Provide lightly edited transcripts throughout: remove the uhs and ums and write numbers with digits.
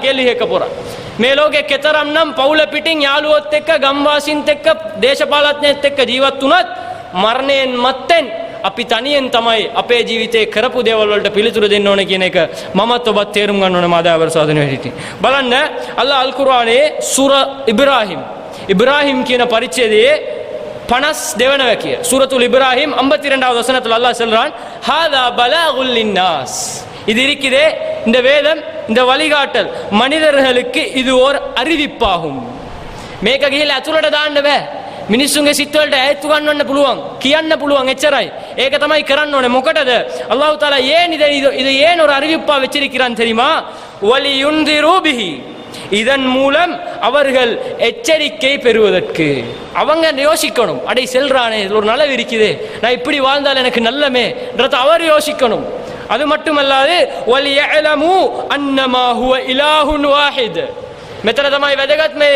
கேள்வி கேட்க போறான். මේලෝකෙ කෙතරම් නම් පවුල පිටින් යාළුවොත් එක්ක ගම්වාසීන්ත් එක්ක දේශපාලඥයෙක් එක්ක ජීවත් වුණත් මරණයෙන් මත්තෙන් අපි තනියෙන් තමයි අපේ ජීවිතේ කරපු දේවල් වලට පිළිතුරු දෙන්න ඕනේ කියන එක මමත් ඔබත් තේරුම් ගන්න ඕනේ මාදාවර සාධනෙ හිටින්. බලන්න අල්ලාහ් අල් කුර්ආනයේ සූරා ඉබ්‍රාහිම් කියන පරිච්ඡේදයේ 52 වෙනි வாக்கிய சூரத்துல் இப்ராஹிம் 52வது வசனத்துல அல்லாஹ் சொல்றான் ஹாதா பலாகுல் லின்னாஸ். இது இருக்குதே இந்த வேதம் இந்த வழிகாட்டல் மனிதர்களுக்கு இது ஒரு அறிவிப்பாகும். මේක ගිහිල්ලා අතුලට දාන්න බෑ. මිනිස්සුන්ගේ සිත් වලට ඇත්තු ගන්නන්න පුළුවන් කියන්න පුළුවන් එච්චරයි. ඒක තමයි කරන්න ඕනේ. මොකටද? අල්ලාහ් තාලා ஏன் இது ஏன் ஒரு அறிவிப்பா வெச்சிருக்கிறான் தெரியுமா? வலியுன்திரு பிஹி. இதன் மூலம் அவர்கள் எச்சரிக்கை பெறுவதற்கு. அவங்க யோசிக்கணும், அடே செல்றானே ஒரு நலவு இருக்குதே, நான் இப்படி வாழ்ந்தால் எனக்கு நல்லமே அவர் யோசிக்கணும். அது மட்டுமல்லாது வலியஅலமு அன்னமா ஹுவ இலாஹுன் வாஹித். මෙතන තමයි වැදගත් මේ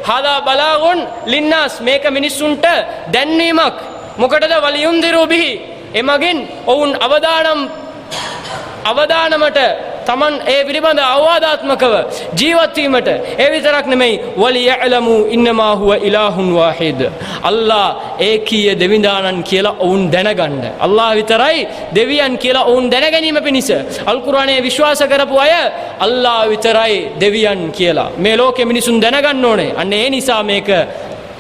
හාදා බලාගුන් ලින්නාස්. මේක මිනිස්සුන්ට දැන්වීමක්. මොකටද? වලියුන්දිරු බිහි. එමගින් ඔවුන් අවදානමට තමන් ඒ පිළිබඳ අවවාදාත්මකව ජීවත් වීමට. ඒ විතරක් නෙමෙයි වලියඅලමු ඉන්නමා හුව ඉලාහුන් වාහිද්. අල්ලාහ් ඒකීය දෙවිදානන් කියලා ඔවුන් දැනගන්න. අල්ලාහ් විතරයි දෙවියන් කියලා ඔවුන් දැනගැනීම පිණිස අල් කුර්ආනයේ විශ්වාස කරපු අය අල්ලාහ් විතරයි දෙවියන් කියලා මේ ලෝකෙ මිනිසුන් දැනගන්න ඕනේ. අන්න ඒ නිසා මේක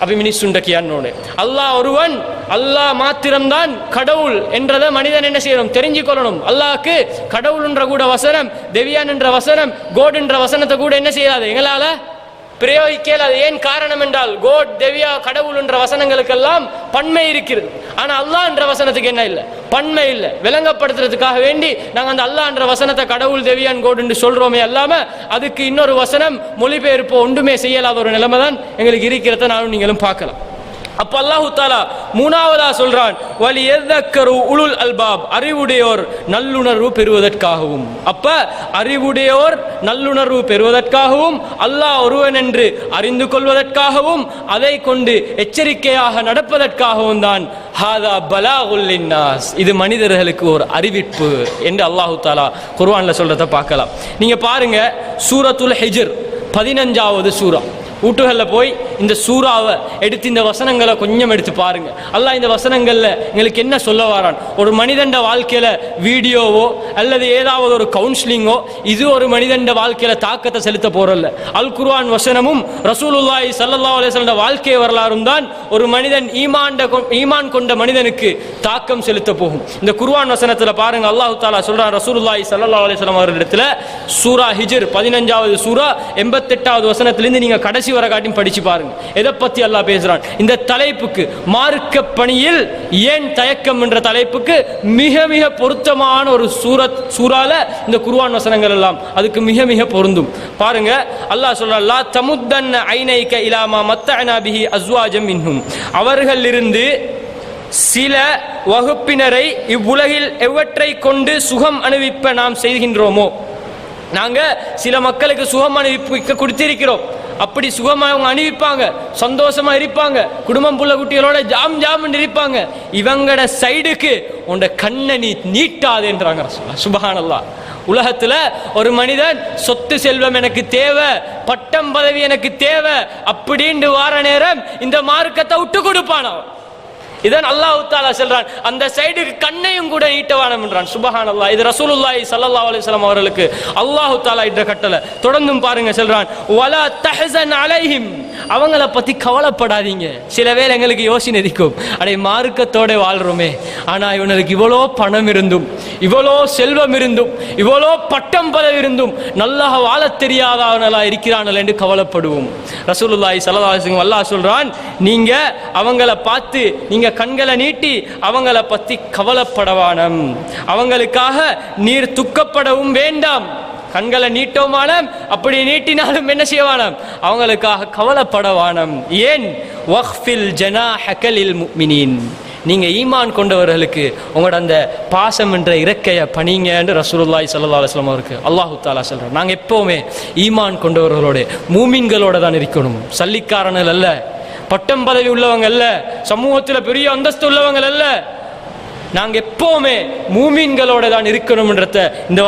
අපි මිනිස්සුන්ට කියන්න ඕනේ. அல்லாஹ் ஒருவன், அல்லாஹ் மாத்திரம்தான் கடவுள் என்றத மனிதன் என்ன செய்யணும்? தெரிஞ்சு கொள்ளணும். அல்லாஹ்க்கு கடவுள் என்ற கூட வசனம், தேவியான் என்ற வசனம், கோட் என்ற வசனத்தை கூட என்ன செய்யாது எங்களால பிரயோகிக்கல. அது ஏன் காரணம் என்றால் கோட், தேவியா, கடவுள் என்ற வசனங்களுக்கெல்லாம் பன்மை இருக்கிறது. ஆனா அல்லாஹ் என்ற வசனத்துக்கு என்ன இல்லை? பன்மை இல்லை. விளங்கப்படுத்துறதுக்காக வேண்டி நாங்கள் அந்த அல்லாஹ் என்ற வசனத்தை கடவுள், தேவியான், கோட் என்று சொல்றோமே அல்லாம அதுக்கு இன்னொரு வசனம் மொழிபெயர்ப்போ ஒன்றுமே செய்யலாத ஒரு நிலைமை தான் எங்களுக்கு இருக்கிறத நானும் நீங்களும் பார்க்கலாம். அப்ப அல்லாஹ் தஆலா மூணாவதா சொல்றான் வலியذكரு உலுல் அல்பாப். அறிவுடையோர் நல்லுணர்வு பெறுவதற்காகவும். அப்ப அறிவுடையோர் நல்லுணர்வு பெறுவதற்காகவும் அல்லாஹ் ஒருவன் என்று அறிந்து கொள்வதற்காகவும் அதை கொண்டு எச்சரிக்கையாக நடப்பதற்காகவும் தான் ஹாதா பலாகுல் லின்னாஸ். இது மனிதர்களுக்கு ஒரு அறிவிப்பு என்று அல்லாஹ் தஆலா குர்ஆன்ல சொல்றத பார்க்கலாம். நீங்க பாருங்க சூரத்துல் ஹிஜ்ர் 15வது சூரா. வீட்டுகளில் போய் இந்த சூறாவை எடுத்து இந்த வசனங்களை கொஞ்சம் எடுத்து பாருங்க. அல்லாஹ் இந்த வசனங்கள்ல எங்களுக்கு என்ன சொல்ல வரான்? ஒரு மனிதண்ட வாழ்க்கையில வீடியோவோ அல்லது ஏதாவது ஒரு கவுன்சிலிங்கோ இது ஒரு மனிதண்ட வாழ்க்கையில தாக்கத்தை செலுத்த போறல்ல. அல் குர்ஆன் வசனமும் ரசூலுல்லாஹி ஸல்லல்லாஹு அலைஹி வஸல்லம் வாழ்க்கை வரலாறும் தான் ஒரு மனிதன் ஈமான் கொண்ட மனிதனுக்கு தாக்கம் செலுத்த போகும். இந்த குர்ஆன் வசனத்துல பாருங்க, அல்லாஹ் தஆலா சொல்றான் ரசூலுல்லாஹி ஸல்லல்லாஹு அலைஹி வஸல்லம் அவர்களிடத்துல சூரா ஹிஜ்ர் 15வது சூரா 88வது வசனத்திலிருந்து நீங்க கடைசி வர காட்டி படிச்சு பாருங்க. எதை பத்தி அல்லாஹ் பேசுறான்? இந்த தலைப்புக்கு, மார்க்க பணியில் ஏன் தயக்கம் என்ற தலைப்புக்கு மிக மிக பொருத்தமான ஒரு சூறால இந்த குர்ஆன் வசனங்கள் எல்லாம் அதுக்கு மிக மிக பொருந்தும். பாருங்க, அல்லாஹ் சொல்றான் லா தமுத்தன்ன ஐனைக இலா மா மத்தஅனா பிஹி அஸ்வாஜம் மின்ஹும். அவர்களிலிருந்து சில வகுப்பினரை இவ்வுலகில் எவற்றை கொண்டு சுகம் அனுபவிப்ப நாம் செய்கின்றோமோ, நாங்க சில மக்களுக்கு சுகம் அனுபவிக்க கொடுத்திருக்கிறோம். அப்படி சுகமா அவங்க அனுப்பிப்பாங்க, சந்தோஷமா இருப்பாங்க, குடும்பம் புள்ள குட்டிகளோட ஜாம் இருப்பாங்க. இவங்கட சைடுக்கு உண்ட கண்ணை நீ நீட்டாதுன்றாங்க. சுப்ஹானல்லாஹ். உலகத்துல ஒரு மனிதன் சொத்து செல்வம் எனக்கு தேவை, பட்டம் பதவி எனக்கு தேவை அப்படின்னு வார நேரம் இந்த மார்க்கத்தை விட்டு கொடுப்பான். இதன் அல்லாஹ் தஆலா சொல்றான் அந்த சைடுக்கு கண்ணையும் கூட நீட்டவானம் என்றான். சுப்ஹானல்லாஹ். இது ரசூலுல்லாஹி ஸல்லல்லாஹு அலைஹி வஸல்லம் அவர்களுக்கு அல்லாஹ் தஆலா இட்ட கட்டளை. தொடர்ந்தும் பாருங்க சொல்றான் வலா தஹஸன் அலைஹிம். அவங்கள பத்தி கவலைப்படாதீங்க. சில வேளை எங்களுக்கு யோசனை இருக்கும், அடே மார்க்கத்தோட வாழ்றோமே, ஆனா இவனுக்கு இவ்வளோ பணம் இருந்தும், இவ்வளோ செல்வம் இருந்தும், இவ்வளோ பட்டம் பதவி இருந்தும் நல்லா வாழ தெரியாதவனலா இருக்கிறானல் என்று கவலைப்படுவோம். ரசூலுல்லாஹி ஸல்லல்லாஹு அலைஹி வஸல்லம் அல்லாஹ் சொல்றான், நீங்க அவங்கள பார்த்து நீங்க கண்களை நீட்டி அவங்கள பத்தி கவலைப்படவானம், அவங்களுக்காக நீர் துக்கப்படவும் வேண்டாம். கண்களை நீட்டோமானம், அப்படி நீட்டினாலும் என்ன செய்வானம்? அவங்களுக்காக கவலைப்படவானம். ஏன்? வக்ஃபில் ஜனாஹக லில் முஃமினீன். நீங்க ஈமான் கொண்டவர்களுக்கு உங்களோட அந்த பாசம் என்ற இறக்கைய பணிங்க என்று ரசூலுல்லாஹி ஸல்லல்லாஹு அலைஹி வஸல்லம் அவருக்கு அல்லாஹ் தஆலா சொல்றார். நாங்க எப்பவுமே ஈமான் கொண்டவர்களோட மூமின்களோட தான் இருக்கணும். சல்லிக்காரர்கள் அல்ல, பட்டம் பதவி உள்ளவங்க அல்ல, சமூகத்தில் பெரிய அந்தஸ்து உள்ளவங்க அல்ல. நாங்க எப்பவுமே மூமின்களோட தான் இருக்கணும்ன்றத இந்த